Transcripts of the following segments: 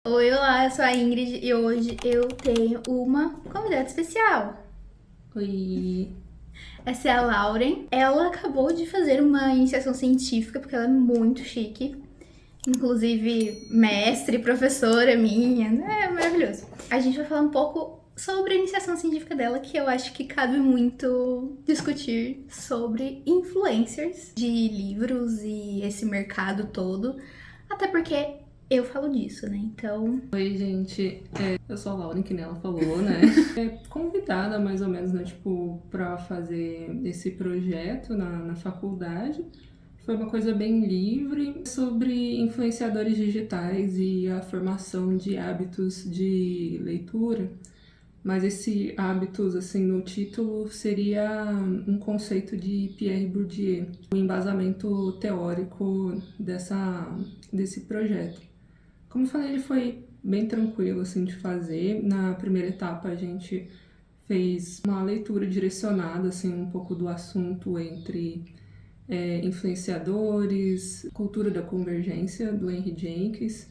Oi, olá, eu sou a Ingrid e hoje eu tenho uma convidada especial. Oi. Essa é a Lauren. Ela acabou de fazer uma iniciação científica porque ela é muito chique. Inclusive, mestre, professora minha. É maravilhoso. A gente vai falar um pouco sobre a iniciação científica dela, que eu acho que cabe muito discutir sobre influencers de livros e esse mercado todo. Até porque eu falo disso, né? Então, Oi, gente. Eu sou a Lauren, que nem ela falou, né? Convidada mais ou menos, né? Tipo, pra fazer esse projeto na faculdade. Foi uma coisa bem livre sobre influenciadores digitais e a formação de hábitos de leitura. Mas esse hábitos, assim, no título seria um conceito de Pierre Bourdieu, o embasamento teórico desse projeto. Como eu falei, ele foi bem tranquilo assim de fazer. Na primeira etapa a gente fez uma leitura direcionada assim um pouco do assunto entre influenciadores, cultura da convergência do Henry Jenkins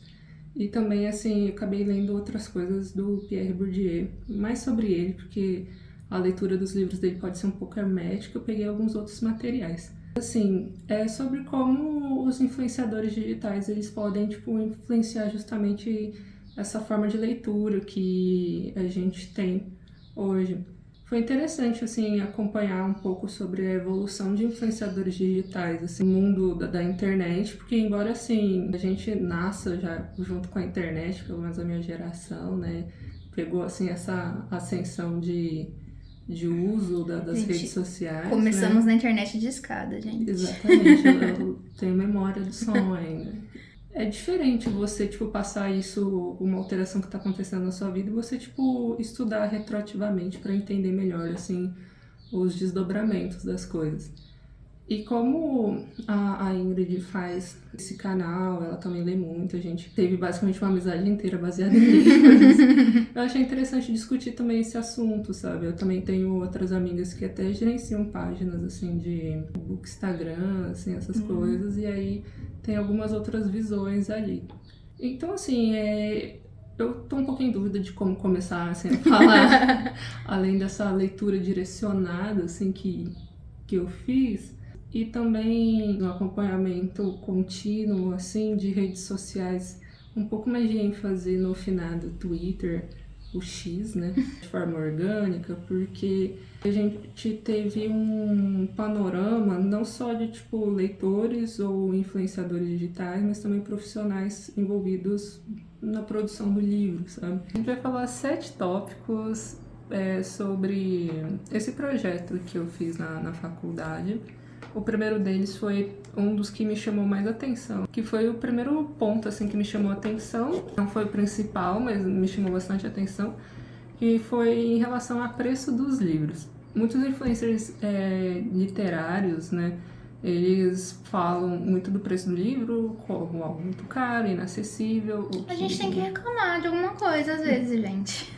e também assim eu acabei lendo outras coisas do Pierre Bourdieu, mais sobre ele porque a leitura dos livros dele pode ser um pouco hermética. Eu peguei alguns outros materiais. Assim, é sobre como os influenciadores digitais eles podem tipo influenciar justamente essa forma de leitura que a gente tem hoje. Foi interessante assim acompanhar um pouco sobre a evolução de influenciadores digitais, assim, no mundo da internet, porque embora assim a gente nasça já junto com a internet, pelo menos a minha geração, né, pegou assim essa ascensão de uso das redes gente, sociais, né? começamos na internet de escada, gente. Exatamente, eu tenho memória do som ainda. É diferente você, tipo, passar isso, uma alteração que tá acontecendo na sua vida, e você, tipo, estudar retroativamente para entender melhor, assim, os desdobramentos das coisas. E como a Ingrid faz esse canal, ela também lê muito, a gente teve basicamente uma amizade inteira baseada em livros. Eu achei interessante discutir também esse assunto, sabe? Eu também tenho outras amigas que até gerenciam páginas, assim, de book Instagram, assim, essas coisas, e aí tem algumas outras visões ali. Então, assim, eu tô um pouco em dúvida de como começar, assim, a falar, além dessa leitura direcionada, assim, que eu fiz, e também um acompanhamento contínuo, assim, de redes sociais, um pouco mais de ênfase no finado Twitter, o X, né, de forma orgânica, porque a gente teve um panorama não só de, tipo, leitores ou influenciadores digitais, mas também profissionais envolvidos na produção do livro, sabe? A gente vai falar 7 tópicos sobre esse projeto que eu fiz na faculdade. O primeiro deles foi um dos que me chamou mais atenção, que foi o primeiro ponto assim que me chamou atenção. Não foi o principal, mas me chamou bastante atenção, que foi em relação ao preço dos livros. Muitos influencers literários, né, eles falam muito do preço do livro como algo muito caro, inacessível, A gente tem que reclamar de alguma coisa às vezes, gente.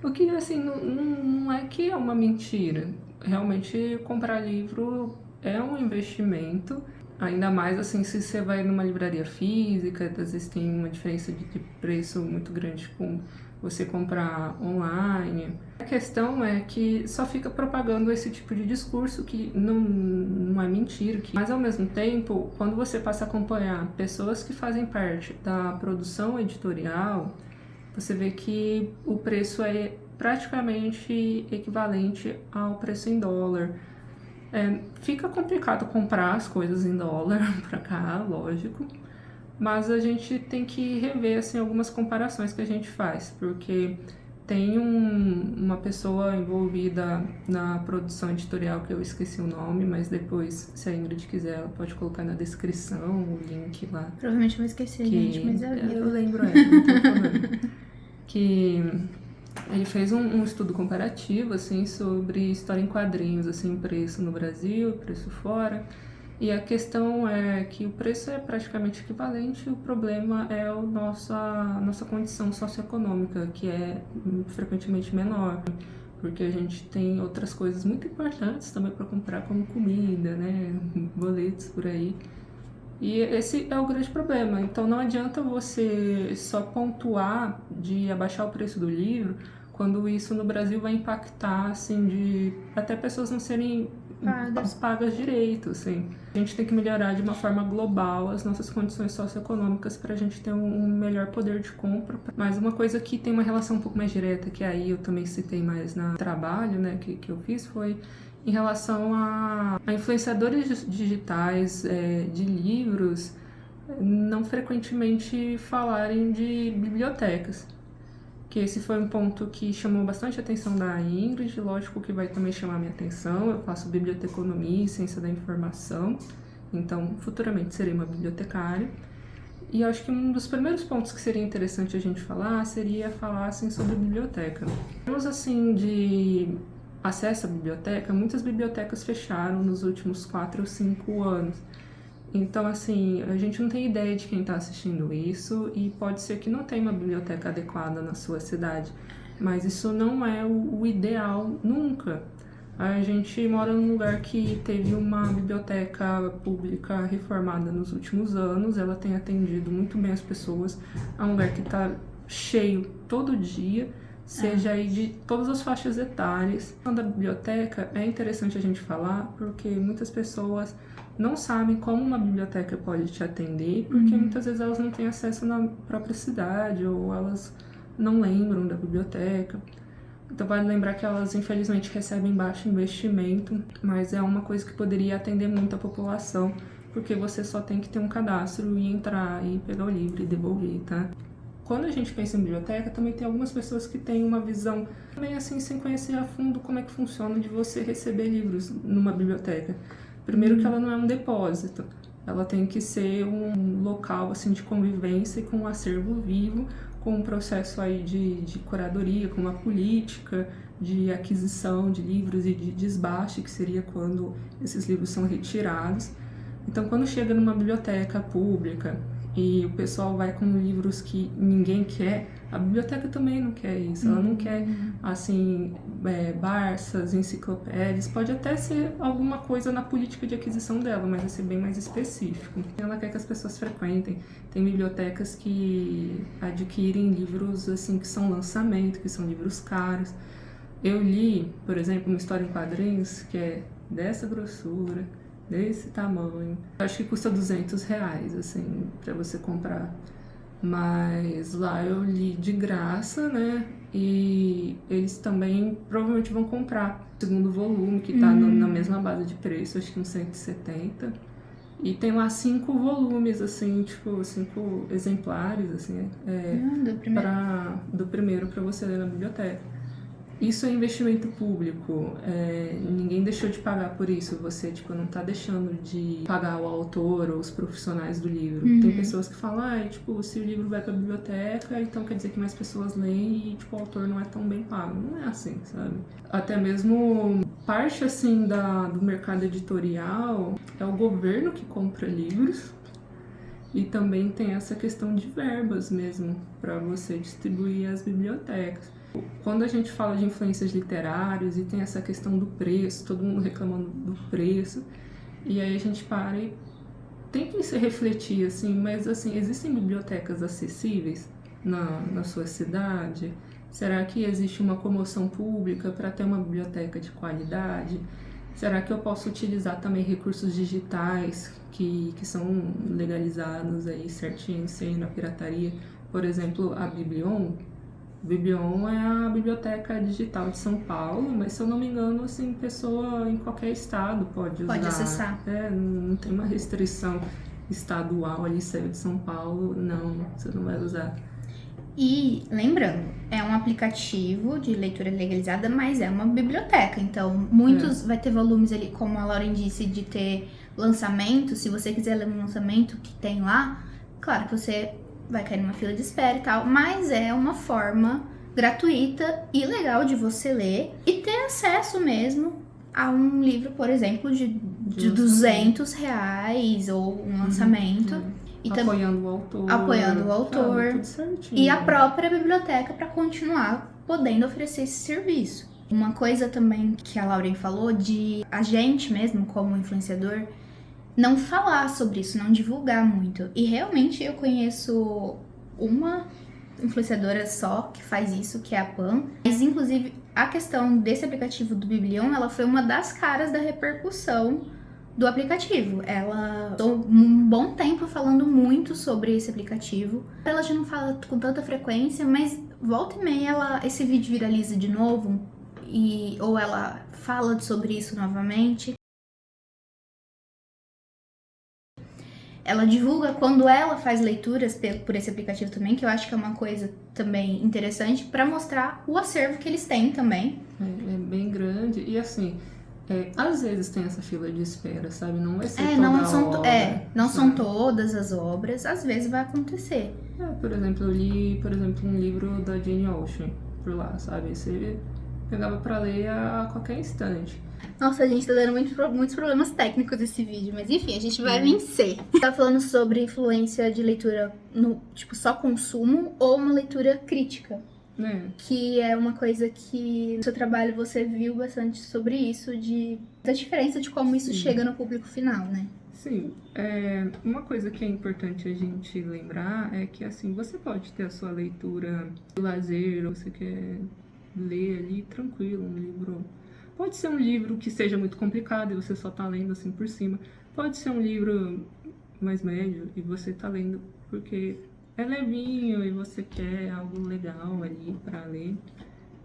o que assim, não é que é uma mentira. Realmente comprar livro é um investimento, ainda mais assim se você vai numa livraria física, às vezes tem uma diferença de preço muito grande com você comprar online. A questão é que só fica propagando esse tipo de discurso que não é mentira, mas ao mesmo tempo, quando você passa a acompanhar pessoas que fazem parte da produção editorial, você vê que o preço é praticamente equivalente ao preço em dólar. Fica complicado comprar as coisas em dólar para cá, lógico, mas a gente tem que rever assim, algumas comparações que a gente faz, porque tem uma pessoa envolvida na produção editorial que eu esqueci o nome, mas depois, se a Ingrid quiser, ela pode colocar na descrição o link lá. Provavelmente eu vou esquecer, gente, mas é a vida. Eu lembro ela, não tem problema. Que ele fez um estudo comparativo assim sobre história em quadrinhos, assim, preço no Brasil, preço fora. E a questão é que o preço é praticamente equivalente, o problema é a nossa condição socioeconômica, que é frequentemente menor, porque a gente tem outras coisas muito importantes também para comprar, como comida, né, boletos por aí. E esse é o grande problema. Então não adianta você só pontuar de abaixar o preço do livro, quando isso no Brasil vai impactar, assim, de até pessoas não serem pagas direito, assim. A gente tem que melhorar de uma forma global as nossas condições socioeconômicas para a gente ter um melhor poder de compra. Mas uma coisa que tem uma relação um pouco mais direta, que aí eu também citei mais no trabalho, né, que eu fiz, foi em relação a influenciadores digitais de livros não frequentemente falarem de bibliotecas. Que esse foi um ponto que chamou bastante a atenção da Ingrid, lógico que vai também chamar a minha atenção. Eu faço biblioteconomia e ciência da informação, então futuramente serei uma bibliotecária. E eu acho que um dos primeiros pontos que seria interessante a gente falar seria falar assim, sobre biblioteca. Em termos assim, de acesso à biblioteca, muitas bibliotecas fecharam nos últimos 4 ou 5 anos. Então, assim, a gente não tem ideia de quem está assistindo isso e pode ser que não tenha uma biblioteca adequada na sua cidade, mas isso não é o ideal nunca. A gente mora num lugar que teve uma biblioteca pública reformada nos últimos anos, ela tem atendido muito bem as pessoas, é um lugar que está cheio todo dia, seja aí de todas as faixas etárias. Da biblioteca é interessante a gente falar porque muitas pessoas não sabem como uma biblioteca pode te atender, porque muitas vezes elas não têm acesso na própria cidade ou elas não lembram da biblioteca. Então vale lembrar que elas infelizmente recebem baixo investimento, mas é uma coisa que poderia atender muito a população, porque você só tem que ter um cadastro e entrar e pegar o livro e devolver, tá? Quando a gente pensa em biblioteca, também tem algumas pessoas que têm uma visão também assim, sem conhecer a fundo como é que funciona de você receber livros numa biblioteca. Primeiro que ela não é um depósito, ela tem que ser um local assim, de convivência e com um acervo vivo, com um processo aí de curadoria, com uma política de aquisição de livros e de desbaste, que seria quando esses livros são retirados. Então, quando chega numa biblioteca pública e o pessoal vai com livros que ninguém quer, a biblioteca também não quer isso. Ela não quer, assim, Barças, enciclopédias. Pode até ser alguma coisa na política de aquisição dela, mas vai ser bem mais específico. Ela quer que as pessoas frequentem. Tem bibliotecas que adquirem livros, assim, que são lançamento, que são livros caros. Eu li, por exemplo, uma história em quadrinhos que é dessa grossura, desse tamanho. Eu acho que custa R$200, assim, pra você comprar. Mas lá eu li de graça, né? E eles também provavelmente vão comprar o segundo volume, que tá na mesma base de preço, acho que uns 170. E tem lá 5 volumes, assim, tipo, 5 exemplares, assim, do primeiro pra você ler na biblioteca. Isso é investimento público, ninguém deixou de pagar por isso, você tipo, não tá deixando de pagar o autor ou os profissionais do livro. Tem pessoas que falam, tipo, se o livro vai pra biblioteca, então quer dizer que mais pessoas leem e tipo, o autor não é tão bem pago. Não é assim, sabe? Até mesmo parte assim do mercado editorial é o governo que compra livros. E também tem essa questão de verbas mesmo, para você distribuir às bibliotecas. Quando a gente fala de influências literárias e tem essa questão do preço, todo mundo reclamando do preço, e aí a gente para e tem que se refletir, assim, mas assim, existem bibliotecas acessíveis na sua cidade? Será que existe uma comoção pública para ter uma biblioteca de qualidade? Será que eu posso utilizar também recursos digitais que são legalizados aí certinho, sem a pirataria? Por exemplo, a Biblion. Biblion é a biblioteca digital de São Paulo, mas se eu não me engano, assim, pessoa em qualquer estado pode usar. Pode acessar. Não tem uma restrição estadual ali, saiu de São Paulo, não, você não vai usar. E, lembrando, é um aplicativo de leitura legalizada, mas é uma biblioteca. Então, muitos vai ter volumes ali, como a Lauren disse, de ter lançamento. Se você quiser ler um lançamento que tem lá, claro que você vai cair numa fila de espera e tal, mas é uma forma gratuita e legal de você ler e ter acesso mesmo a um livro, por exemplo, de R$200 ou um lançamento. E apoiando o autor. Apoiando o autor. Tudo certinho. E a própria biblioteca para continuar podendo oferecer esse serviço. Uma coisa também que a Lauren falou de a gente mesmo, como influenciador, não falar sobre isso, não divulgar muito. E realmente eu conheço uma influenciadora só que faz isso, que é a Pan. Mas, inclusive, a questão desse aplicativo do Biblion, ela foi uma das caras da repercussão do aplicativo. Ela tô um bom tempo falando muito sobre esse aplicativo. Ela já não fala com tanta frequência, mas volta e meia esse vídeo viraliza de novo, ou ela fala sobre isso novamente. Ela divulga quando ela faz leituras por esse aplicativo também, que eu acho que é uma coisa também interessante, para mostrar o acervo que eles têm também. É bem grande. E assim, às vezes tem essa fila de espera, sabe? Não vai ser não são todas as obras, às vezes vai acontecer. Por exemplo, eu li, um livro da Jane Austen por lá, sabe? Você pegava pra ler a qualquer instante. Nossa, a gente tá dando muitos problemas técnicos nesse vídeo, mas enfim, a gente vai vencer. Tá falando sobre influência de leitura no, tipo, só consumo ou uma leitura crítica. Que é uma coisa que no seu trabalho você viu bastante sobre isso, da diferença de como isso chega no público final, né? Sim, uma coisa que é importante a gente lembrar é que, assim, você pode ter a sua leitura de lazer, ou você quer ler ali tranquilo, um livro. Pode ser um livro que seja muito complicado e você só tá lendo assim por cima. Pode ser um livro mais médio e você tá lendo porque é levinho e você quer algo legal ali pra ler.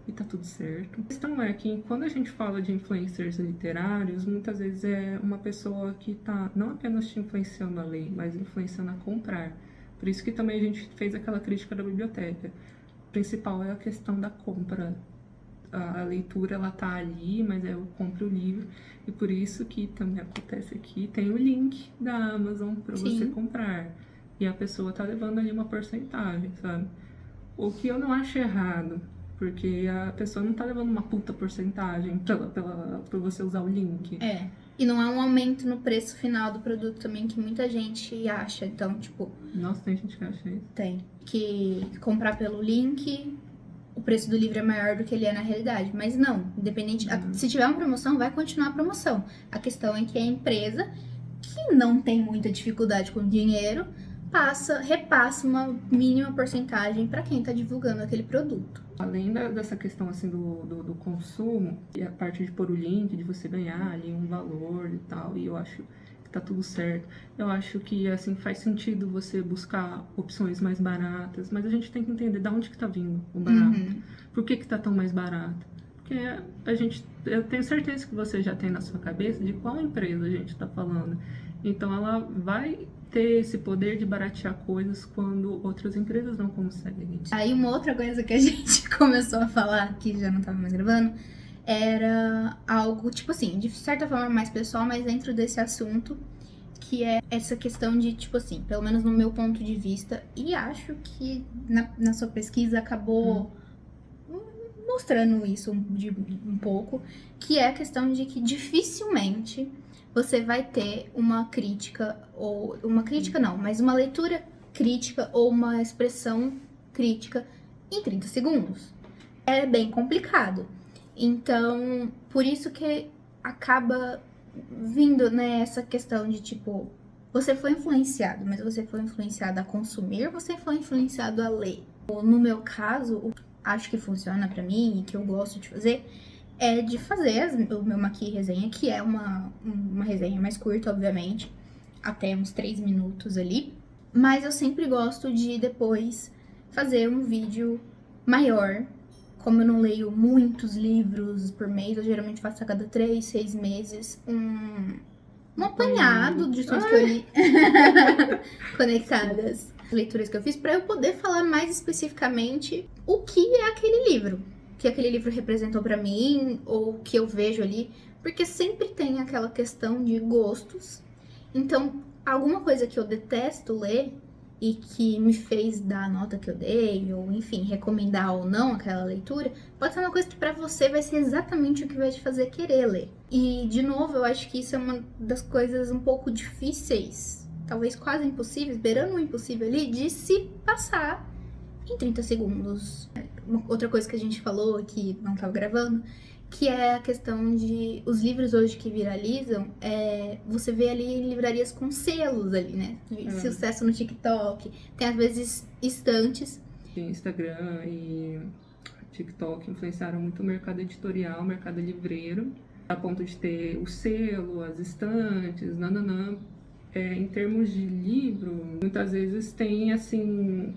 E tá tudo certo. A questão é que quando a gente fala de influencers literários, muitas vezes é uma pessoa que tá não apenas te influenciando a ler, mas influenciando a comprar. Por isso que também a gente fez aquela crítica da biblioteca. O principal é a questão da compra. A leitura, ela tá ali, mas eu compro o livro. E por isso que também acontece aqui, tem o link da Amazon para você comprar. E a pessoa tá levando ali uma porcentagem, sabe? O que eu não acho errado, porque a pessoa não tá levando uma puta porcentagem por você usar o link. E não é um aumento no preço final do produto também, que muita gente acha. Então, tipo... Nossa, tem gente que acha isso. Tem. Que comprar pelo link, o preço do livro é maior do que ele é na realidade. Mas não, independente... Se tiver uma promoção, vai continuar a promoção. A questão é que a empresa, que não tem muita dificuldade com dinheiro, repassa uma mínima porcentagem para quem está divulgando aquele produto. Além dessa questão assim do consumo, e a parte de pôr o link, de você ganhar ali um valor e tal, e eu acho que tá tudo certo. Eu acho que assim faz sentido você buscar opções mais baratas, mas a gente tem que entender de onde que tá vindo o barato. Por que tá tão mais barato? Porque eu tenho certeza que você já tem na sua cabeça de qual empresa a gente tá falando. Então ela vai ter esse poder de baratear coisas quando outras empresas não conseguem. Aí uma outra coisa que a gente começou a falar, que já não tava mais gravando, era algo, tipo assim, de certa forma mais pessoal, mas dentro desse assunto, que é essa questão de, tipo assim, pelo menos no meu ponto de vista, e acho que na sua pesquisa acabou mostrando isso um pouco, que é a questão de que dificilmente você vai ter uma crítica, ou uma crítica não, mas uma leitura crítica ou uma expressão crítica em 30 segundos. É bem complicado. Então, por isso que acaba vindo, né, essa questão de tipo, você foi influenciado, mas você foi influenciado a consumir, você foi influenciado a ler. No meu caso, acho que funciona pra mim e que eu gosto de fazer é de fazer o meu Maqui Resenha, que é uma resenha mais curta, obviamente, até uns 3 minutos ali. Mas eu sempre gosto de depois fazer um vídeo maior. Como eu não leio muitos livros por mês, eu geralmente faço a cada 3, 6 meses um apanhado de tudo que eu li conectadas. Leituras que eu fiz, para eu poder falar mais especificamente o que é aquele livro. O que aquele livro representou pra mim, ou o que eu vejo ali, porque sempre tem aquela questão de gostos. Então, alguma coisa que eu detesto ler e que me fez dar a nota que eu dei, ou enfim, recomendar ou não aquela leitura, pode ser uma coisa que pra você vai ser exatamente o que vai te fazer querer ler. E, de novo, eu acho que isso é uma das coisas um pouco difíceis, talvez quase impossíveis, beirando o impossível ali, de se passar em 30 segundos. Outra coisa que a gente falou que não tava gravando que é a questão de os livros hoje que viralizam, você vê ali em livrarias com selos ali, né? De sucesso no TikTok, tem às vezes estantes. Instagram e TikTok influenciaram muito o mercado editorial, o mercado livreiro, a ponto de ter o selo, as estantes, nananã. Em termos de livro, muitas vezes tem, assim,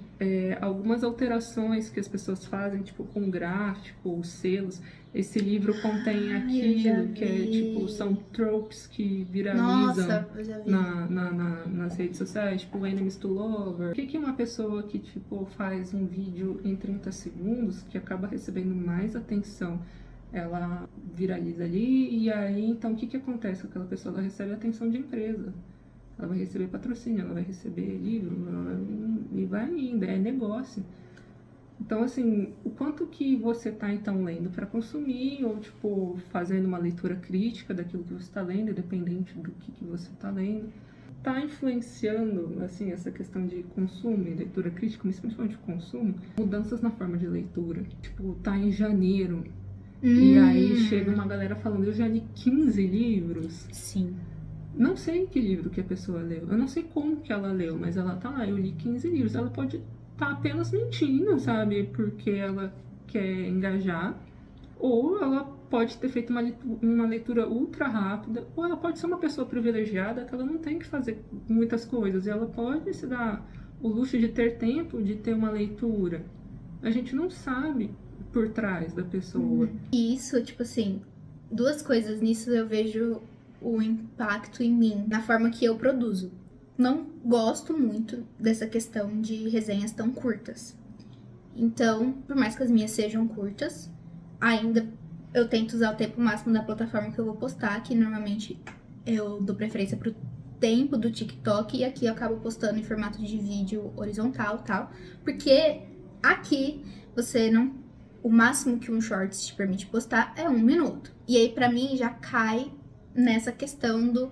algumas alterações que as pessoas fazem, tipo, com gráfico, os selos. Esse livro contém aquilo que tipo, são tropes que viralizam. Nossa, eu já vi. Nas redes sociais, tipo, enemies to lover. Por que uma pessoa que, tipo, faz um vídeo em 30 segundos, que acaba recebendo mais atenção, ela viraliza ali, e aí, então, o que acontece com aquela pessoa? Ela recebe atenção de empresa. Ela vai receber patrocínio, ela vai receber livro, e vai indo, é negócio. Então, assim, o quanto que você tá, então, lendo para consumir, ou, tipo, fazendo uma leitura crítica daquilo que você tá lendo, independente do que você tá lendo, tá influenciando, assim, essa questão de consumo e leitura crítica, mas principalmente consumo, mudanças na forma de leitura. Tipo, tá em janeiro, e aí chega uma galera falando, eu já li 15 livros. Sim. Não sei que livro que a pessoa leu, eu não sei como que ela leu, mas ela tá lá, eu li 15 livros. Ela pode estar apenas mentindo, sabe, porque ela quer engajar, ou ela pode ter feito uma leitura ultra rápida, ou ela pode ser uma pessoa privilegiada que ela não tem que fazer muitas coisas, e ela pode se dar o luxo de ter tempo de ter uma leitura. A gente não sabe por trás da pessoa. E isso, tipo assim, duas coisas nisso eu vejo o impacto em mim, na forma que eu produzo. Não gosto muito dessa questão de resenhas tão curtas. Então, por mais que as minhas sejam curtas, ainda eu tento usar o tempo máximo da plataforma que eu vou postar, que normalmente eu dou preferência pro tempo do TikTok, e aqui eu acabo postando em formato de vídeo horizontal e tal, porque aqui você não... O máximo que um Shorts te permite postar é 1 minuto. E aí, pra mim, já cai nessa questão do...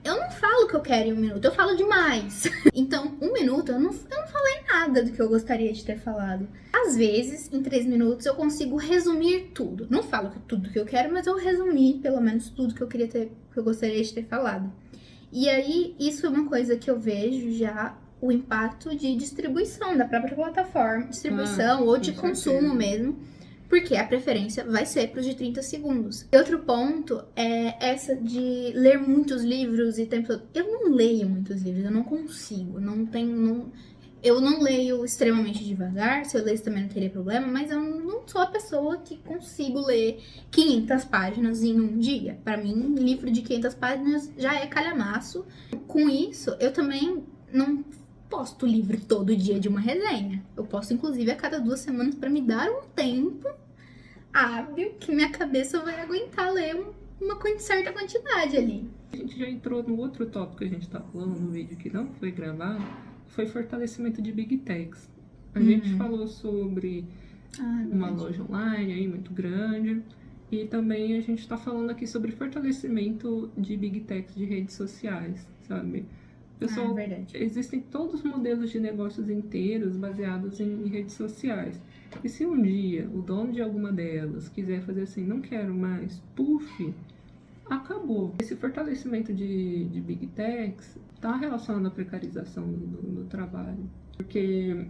Eu não falo o que eu quero em 1 minuto, eu falo demais. Então, 1 minuto, eu não falei nada do que eu gostaria de ter falado. Às vezes, em 3 minutos, eu consigo resumir tudo. Não falo tudo que eu quero, mas eu resumi, pelo menos, tudo que eu gostaria de ter falado. E aí, isso é uma coisa que eu vejo já... o impacto de distribuição da própria plataforma, distribuição ou de consumo mesmo, porque a preferência vai ser para os de 30 segundos. E outro ponto é essa de ler muitos livros e tempo todo. Eu não leio muitos livros, eu não consigo, eu não leio extremamente devagar, se eu lesse também não teria problema, mas eu não sou a pessoa que consigo ler 500 páginas em um dia. Para mim, livro de 500 páginas já é calhamaço. Com isso, eu também não posto livro todo dia de uma resenha. Eu posto, inclusive, a cada 2 semanas para me dar um tempo hábil que minha cabeça vai aguentar ler uma certa quantidade ali. A gente já entrou no outro tópico que a gente tá falando no vídeo que não foi gravado, foi fortalecimento de Big Techs. A gente falou sobre uma loja online aí muito grande, e também a gente tá falando aqui sobre fortalecimento de Big Techs de redes sociais, sabe? Pessoal, existem todos os modelos de negócios inteiros baseados em redes sociais. E se um dia o dono de alguma delas quiser fazer assim, não quero mais, puff, acabou. Esse fortalecimento de Big Techs está relacionado à precarização do trabalho. Porque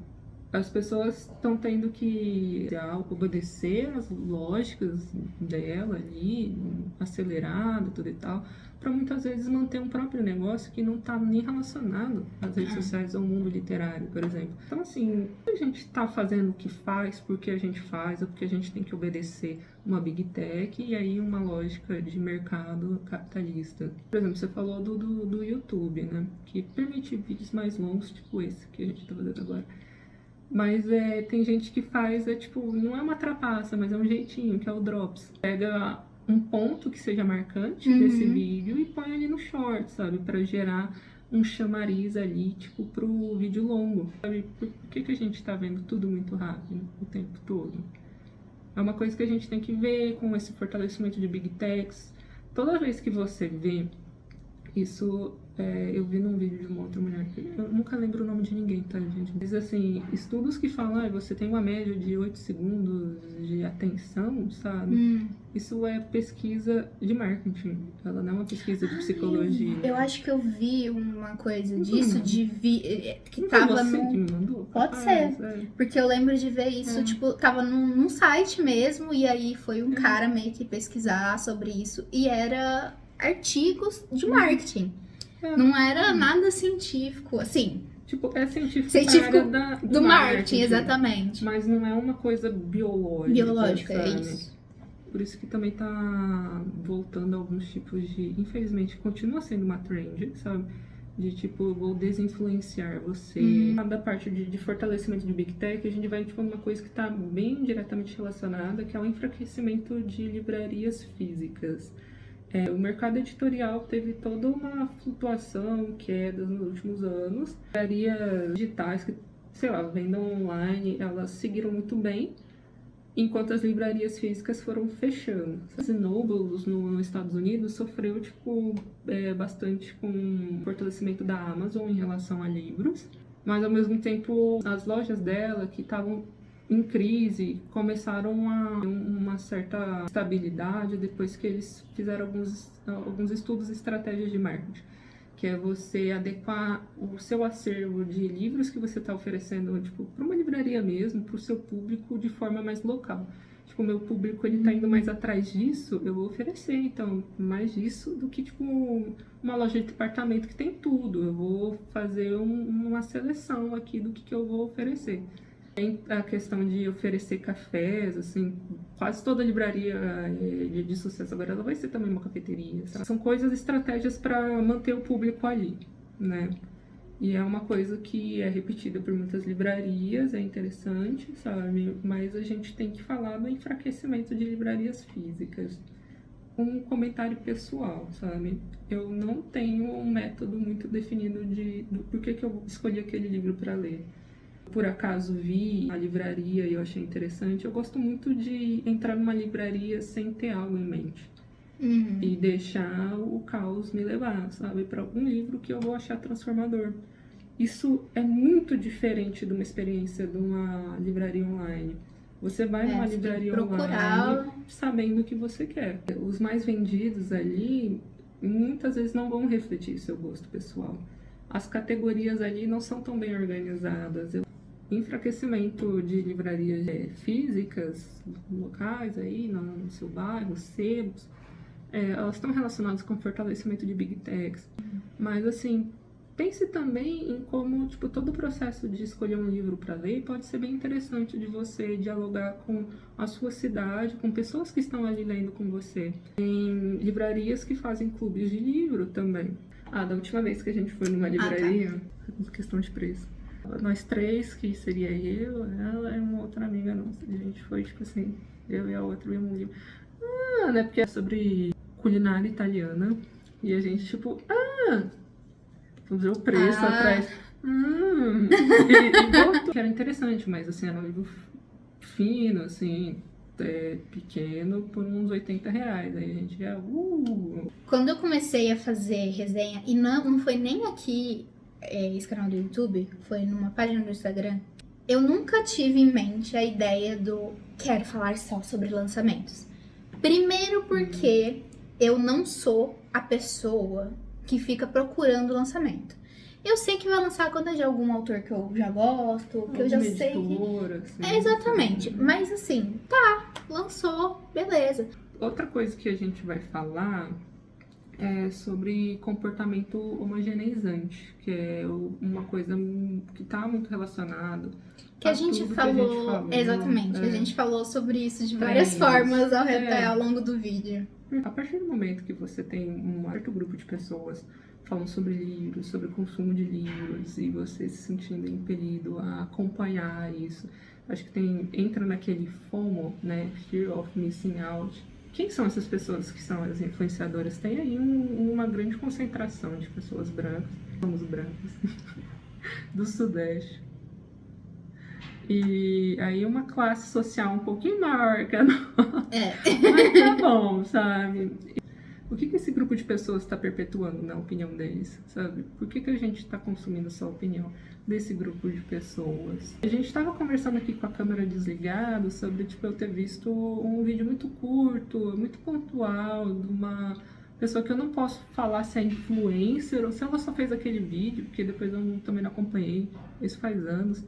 as pessoas estão tendo que obedecer as lógicas dela ali, acelerado, tudo e tal, para muitas vezes manter um próprio negócio que não está nem relacionado às redes sociais ou ao mundo literário, por exemplo. Então, assim, a gente está fazendo o que faz, porque a gente faz, ou porque a gente tem que obedecer uma Big Tech e aí uma lógica de mercado capitalista. Por exemplo, você falou do YouTube, né? Que permite vídeos mais longos, tipo esse que a gente está fazendo agora. Mas tem gente que faz, tipo, não é uma trapaça, mas é um jeitinho, que é o Drops. Pega um ponto que seja marcante desse vídeo e põe ali no short, sabe? Pra gerar um chamariz ali, tipo, pro vídeo longo. Sabe? Por que a gente tá vendo tudo muito rápido o tempo todo? É uma coisa que a gente tem que ver com esse fortalecimento de Big Techs. Toda vez que você vê, isso Eu vi num vídeo de uma outra mulher, eu nunca lembro o nome de ninguém, tá, gente? Diz assim, estudos que falam, você tem uma média de 8 segundos de atenção, sabe? Isso é pesquisa de marketing, ela não é uma pesquisa de psicologia. Eu acho que eu vi uma coisa disso, que Não tava foi você no... que me mandou? Pode ser, porque eu lembro de ver isso, tipo, tava num site mesmo, e aí foi um cara meio que pesquisar sobre isso, e era artigos de marketing. Não era nada científico, assim. Tipo, é científico na área do marketing, exatamente. Mas não é uma coisa biológica. Biológica, sabe? é isso. Por isso que também tá voltando a alguns tipos de... Infelizmente, continua sendo uma trend, sabe? De tipo, eu vou desinfluenciar você. Da parte de fortalecimento de Big Tech, a gente vai tipo numa coisa que tá bem diretamente relacionada, que é o enfraquecimento de livrarias físicas. O mercado editorial teve toda uma flutuação, quedas nos últimos anos. Livrarias digitais que, sei lá, vendam online, elas seguiram muito bem, enquanto as livrarias físicas foram fechando. As Nobles nos Estados Unidos sofreu bastante com o fortalecimento da Amazon em relação a livros, mas ao mesmo tempo as lojas dela que estavam em crise começaram a ter uma certa estabilidade depois que eles fizeram alguns estudos e estratégias de marketing, que é você adequar o seu acervo de livros que você está oferecendo tipo, para uma livraria mesmo, para o seu público de forma mais local. Tipo, o meu público ele está indo mais atrás disso, eu vou oferecer então mais disso do que tipo uma loja de departamento que tem tudo. Eu vou fazer uma seleção aqui do que eu vou oferecer. Tem a questão de oferecer cafés, assim, quase toda livraria de sucesso agora ela vai ser também uma cafeteria, sabe? São coisas, estratégias para manter o público ali, né? E é uma coisa que é repetida por muitas livrarias, é interessante, sabe? Mas a gente tem que falar do enfraquecimento de livrarias físicas. Um comentário pessoal, sabe? Eu não tenho um método muito definido do porquê que eu escolhi aquele livro para ler. Por acaso vi a livraria e eu achei interessante. Eu gosto muito de entrar numa livraria sem ter algo em mente. E deixar o caos me levar, sabe? Para algum livro que eu vou achar transformador. Isso é muito diferente de uma experiência de uma livraria online. Você vai numa livraria online sabendo o que você quer. Os mais vendidos ali, muitas vezes não vão refletir seu gosto pessoal. As categorias ali não são tão bem organizadas. Enfraquecimento de livrarias físicas, locais aí, no seu bairro, sebos, elas estão relacionadas com fortalecimento de Big Techs. Mas, assim, pense também em como, tipo, todo o processo de escolher um livro para ler pode ser bem interessante de você dialogar com a sua cidade, com pessoas que estão ali lendo com você. Tem livrarias que fazem clubes de livro também. Da última vez que a gente foi numa livraria, questão de preço, nós três, que seria eu, ela e uma outra amiga nossa, a gente foi, tipo assim, eu e a outra vimos um livro. Né, porque é sobre culinária italiana, e a gente, tipo, vamos ver o preço atrás. E voltou. Que era interessante, mas assim, era um livro fino, assim, pequeno, por uns R$80. Aí a gente já... Quando eu comecei a fazer resenha, e não foi nem aqui, esse canal do YouTube, foi numa página do Instagram, eu nunca tive em mente a ideia do quero falar só sobre lançamentos. Primeiro porque eu não sou a pessoa que fica procurando lançamento. Eu sei que vai lançar quando é de algum autor que eu já gosto, que eu já sei que... Assim, exatamente, mas assim, lançou, beleza. Outra coisa que a gente vai falar é sobre comportamento homogeneizante, que é uma coisa que está muito relacionado que a gente falou, exatamente, a gente falou sobre isso de várias formas ao longo do vídeo. A partir do momento que você tem um certo grupo de pessoas falando sobre livros, sobre consumo de livros, e você se sentindo impelido a acompanhar isso, acho que entra naquele FOMO, né, Fear of Missing Out. Quem são essas pessoas que são as influenciadoras? Tem aí uma grande concentração de pessoas brancas, somos brancos, do Sudeste. E aí uma classe social um pouquinho maior que a nossa. Mas tá bom, sabe? o que esse grupo de pessoas está perpetuando na opinião deles, sabe? Por que a gente está consumindo só a opinião desse grupo de pessoas? A gente estava conversando aqui com a câmera desligada sobre, tipo, eu ter visto um vídeo muito curto, muito pontual, de uma pessoa que eu não posso falar se é influencer ou se ela só fez aquele vídeo, porque depois eu também não acompanhei, isso faz anos,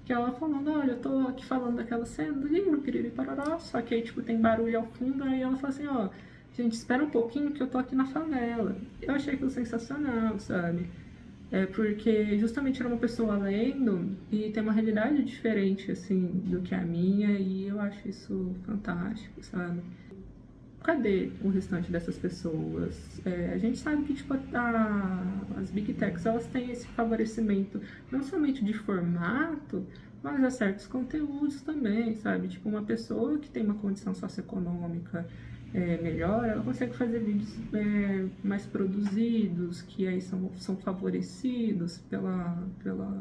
que ela falando, olha, eu tô aqui falando daquela cena do livro, piriri parará, só que aí, tipo, tem barulho ao fundo, aí ela fala assim, ó, gente, espera um pouquinho que eu tô aqui na favela. Eu achei aquilo sensacional, sabe? Porque justamente era uma pessoa lendo e tem uma realidade diferente, assim, do que a minha, e eu acho isso fantástico, sabe? Cadê o restante dessas pessoas? A gente sabe que, tipo, as Big Techs, elas têm esse favorecimento, não somente de formato, mas a certos conteúdos também, sabe? Tipo, uma pessoa que tem uma condição socioeconômica melhor, ela consegue fazer vídeos mais produzidos, que aí são favorecidos pela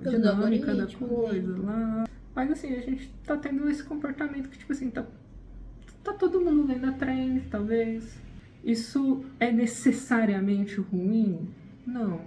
dinâmica da coisa lá. Mas assim, a gente tá tendo esse comportamento que, tipo assim, tá todo mundo lendo a trend, talvez. Isso é necessariamente ruim? Não.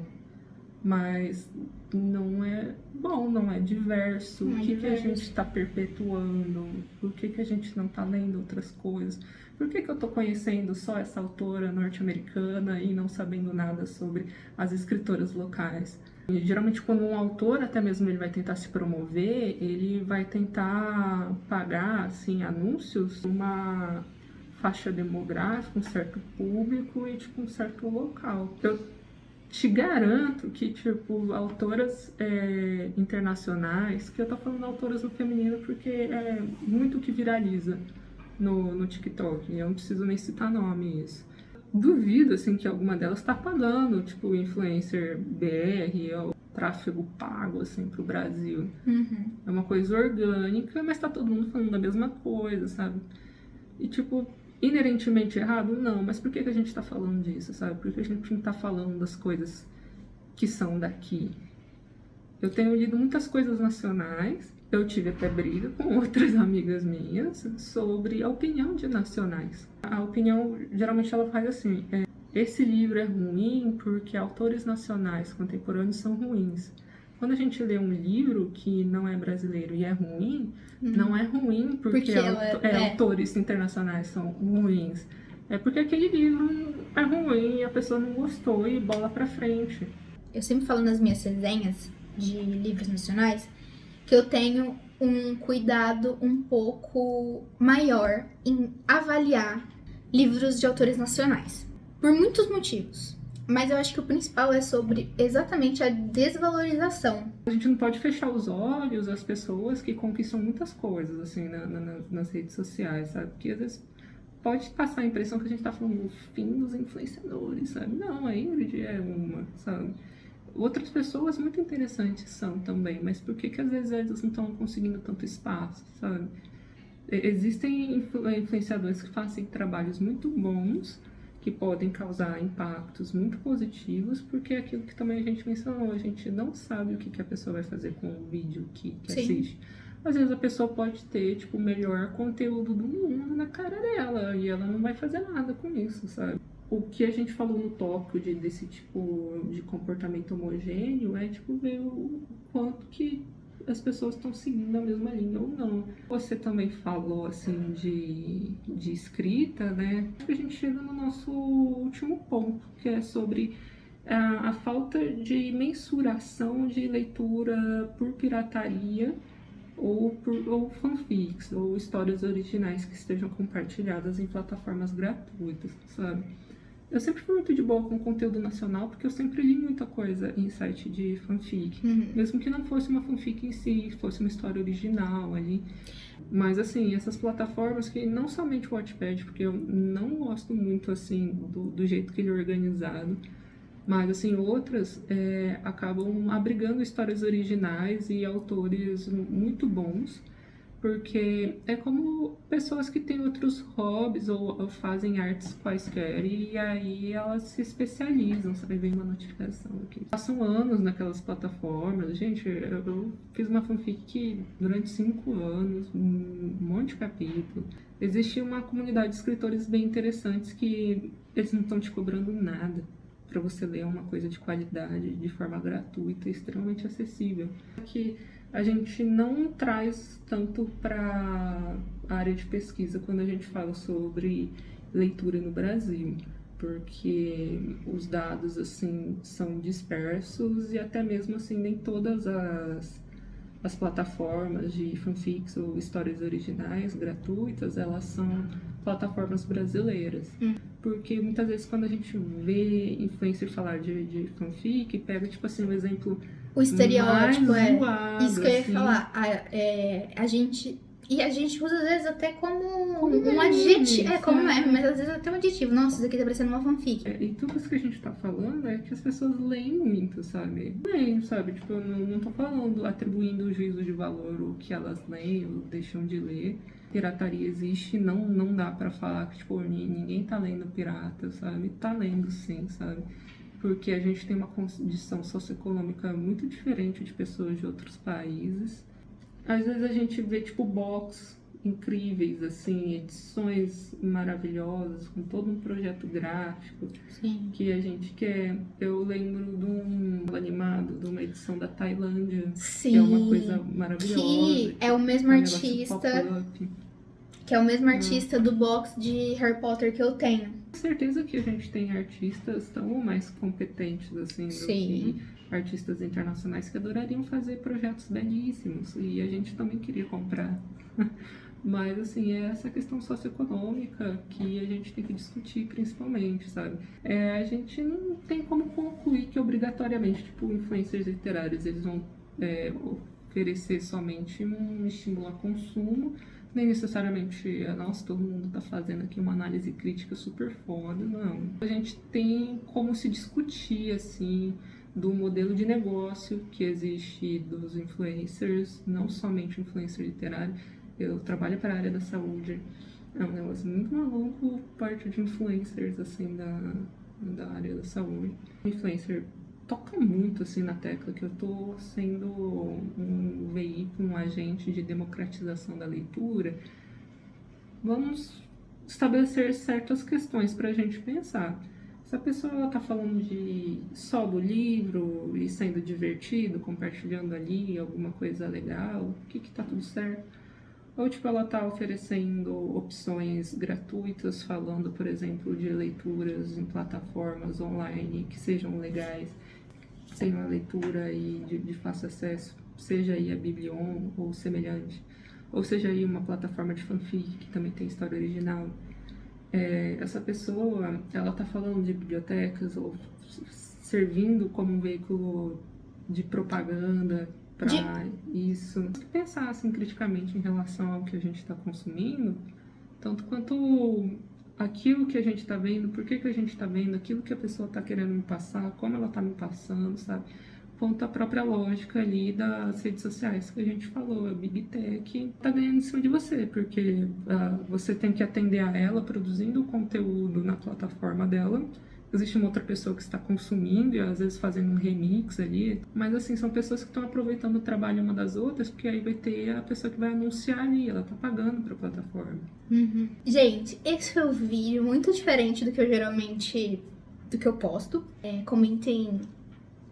Mas não é bom, não é diverso. O que a gente está perpetuando? Por que a gente não está lendo outras coisas? Por que eu estou conhecendo só essa autora norte-americana e não sabendo nada sobre as escritoras locais? E, geralmente, quando um autor, até mesmo ele vai tentar se promover, ele vai tentar pagar, assim, anúncios, uma faixa demográfica, um certo público e, tipo, um certo local. Eu te garanto que, tipo, autoras internacionais, que eu tô falando autoras no feminino porque é muito que viraliza no TikTok, eu não preciso nem citar nomes. Duvido, assim, que alguma delas tá pagando, tipo, influencer BR ou tráfego pago, assim, pro Brasil. Uhum. É uma coisa orgânica, mas tá todo mundo falando da mesma coisa, sabe? E, tipo, inerentemente errado? Não, mas por que a gente tá falando disso, sabe? Por que a gente não tá falando das coisas que são daqui? Eu tenho lido muitas coisas nacionais, eu tive até briga com outras amigas minhas sobre a opinião de nacionais. A opinião, geralmente, ela faz assim, esse livro é ruim porque autores nacionais contemporâneos são ruins. Quando a gente lê um livro que não é brasileiro e é ruim, não é ruim porque autores internacionais são ruins. É porque aquele livro é ruim e a pessoa não gostou e bola pra frente. Eu sempre falo nas minhas resenhas de livros nacionais que eu tenho um cuidado um pouco maior em avaliar livros de autores nacionais. Por muitos motivos. Mas eu acho que o principal é sobre exatamente a desvalorização. A gente não pode fechar os olhos às pessoas que conquistam muitas coisas, assim, nas redes sociais, sabe? Porque às vezes pode passar a impressão que a gente tá falando do fim dos influenciadores, sabe? Não, a Ingrid é uma, sabe? Outras pessoas muito interessantes são também, mas por que às vezes eles não estão conseguindo tanto espaço, sabe? Existem influenciadores que fazem trabalhos muito bons, que podem causar impactos muito positivos, porque é aquilo que também a gente mencionou, a gente não sabe o que a pessoa vai fazer com o vídeo que assiste. Às vezes a pessoa pode ter, tipo, o melhor conteúdo do mundo na cara dela, e ela não vai fazer nada com isso, sabe? O que a gente falou no tópico desse tipo de comportamento homogêneo é, tipo, ver o quanto que as pessoas estão seguindo a mesma linha ou não. Você também falou, assim, de escrita, né? A gente chega no nosso último ponto, que é sobre a falta de mensuração de leitura por pirataria ou fanfics, ou histórias originais que estejam compartilhadas em plataformas gratuitas, sabe? Eu sempre fui muito de boa com conteúdo nacional, porque eu sempre li muita coisa em site de fanfic. Mesmo que não fosse uma fanfic em si, fosse uma história original ali. Mas, assim, essas plataformas que não somente o Wattpad, porque eu não gosto muito, assim, do jeito que ele é organizado, mas, assim, outras acabam abrigando histórias originais e autores muito bons, Porque é como pessoas que têm outros hobbies ou fazem artes quaisquer e aí elas se especializam, sabe? Vem uma notificação aqui. Passam anos naquelas plataformas. Gente, eu fiz uma fanfic que durante 5 anos, um monte de capítulo. Existia uma comunidade de escritores bem interessantes que eles não estão te cobrando nada para você ler uma coisa de qualidade, de forma gratuita, extremamente acessível. Que a gente não traz tanto para a área de pesquisa quando a gente fala sobre leitura no Brasil, porque os dados assim são dispersos e até mesmo assim nem todas as plataformas de fanfics ou histórias originais gratuitas, elas são plataformas brasileiras. Porque muitas vezes quando a gente vê influencer falar de fanfic, pega tipo assim um exemplo O estereótipo mais é zoado, isso que eu ia assim. falar. A gente. E a gente usa às vezes até como um meme, adjetivo. É, como sabe? meme, mas às vezes até um adjetivo. Nossa, isso aqui tá parecendo uma fanfic. E tudo isso que a gente tá falando é que as pessoas leem muito, sabe? Leem, sabe? Tipo, eu não tô falando, atribuindo o juízo de valor o que elas leem ou deixam de ler. Pirataria existe, não dá pra falar que, tipo, ninguém tá lendo pirata, sabe? Tá lendo sim, sabe? Porque a gente tem uma condição socioeconômica muito diferente de pessoas de outros países. Às vezes a gente vê, tipo, box incríveis, assim, edições maravilhosas, com todo um projeto gráfico Sim. que a gente quer. Eu lembro de um animado, de uma edição da Tailândia, Sim. que é uma coisa maravilhosa. Que é o mesmo um negócio artista. pop-up. Que é o mesmo artista do box de Harry Potter que eu tenho. Com certeza que a gente tem artistas tão mais competentes, assim, do Sim. que artistas internacionais que adorariam fazer projetos belíssimos e a gente também queria comprar. Mas, assim, é essa questão socioeconômica que a gente tem que discutir principalmente, sabe? A gente não tem como concluir que obrigatoriamente, tipo, influencers literários, eles vão oferecer somente um estímulo a consumo, nem necessariamente, nossa, todo mundo tá fazendo aqui uma análise crítica super foda, não. A gente tem como se discutir, assim, do modelo de negócio que existe dos influencers, não somente influencer literário. Eu trabalho para a área da saúde, é um negócio muito maluco, parte de influencers, assim, da área da saúde. O influencer toca muito, assim, na tecla que eu tô sendo um veículo, um agente de democratização da leitura. Vamos estabelecer certas questões para a gente pensar. Se a pessoa está falando só do livro e sendo divertido, compartilhando ali alguma coisa legal, o que tá tudo certo? Ou tipo, ela está oferecendo opções gratuitas, falando, por exemplo, de leituras em plataformas online que sejam legais, sem uma leitura aí de fácil acesso, seja aí a Biblion ou semelhante, ou seja aí uma plataforma de fanfic que também tem história original. Essa pessoa, ela está falando de bibliotecas ou servindo como um veículo de propaganda para isso. Tem que pensar assim, criticamente em relação ao que a gente está consumindo, tanto quanto aquilo que a gente está vendo, por que a gente está vendo, aquilo que a pessoa está querendo me passar, como ela está me passando, sabe? Quanto a própria lógica ali das redes sociais que a gente falou, a Big Tech tá ganhando em cima de você, porque você tem que atender a ela produzindo o conteúdo na plataforma dela. Existe uma outra pessoa que está consumindo e às vezes fazendo um remix ali, mas assim, são pessoas que estão aproveitando o trabalho uma das outras, porque aí vai ter a pessoa que vai anunciar ali, ela tá pagando para a plataforma. Uhum. Gente, esse foi um vídeo muito diferente do que eu posto. Comentem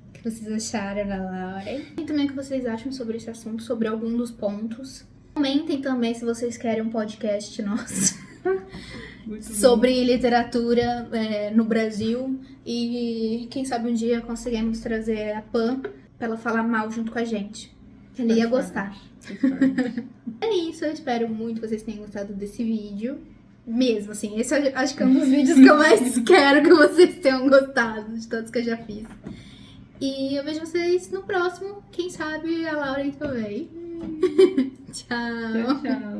o que vocês acharam da Laura e também o que vocês acham sobre esse assunto, sobre algum dos pontos. Comentem também se vocês querem um podcast nosso sobre literatura no Brasil e quem sabe um dia conseguimos trazer a Pan pra ela falar mal junto com a gente. Ela ia gostar. É isso, eu espero muito que vocês tenham gostado desse vídeo. Mesmo, assim, esse eu acho que é um dos vídeos que eu mais quero que vocês tenham gostado de todos que eu já fiz. E eu vejo vocês no próximo. Quem sabe a Lauren também. Tchau. Tchau.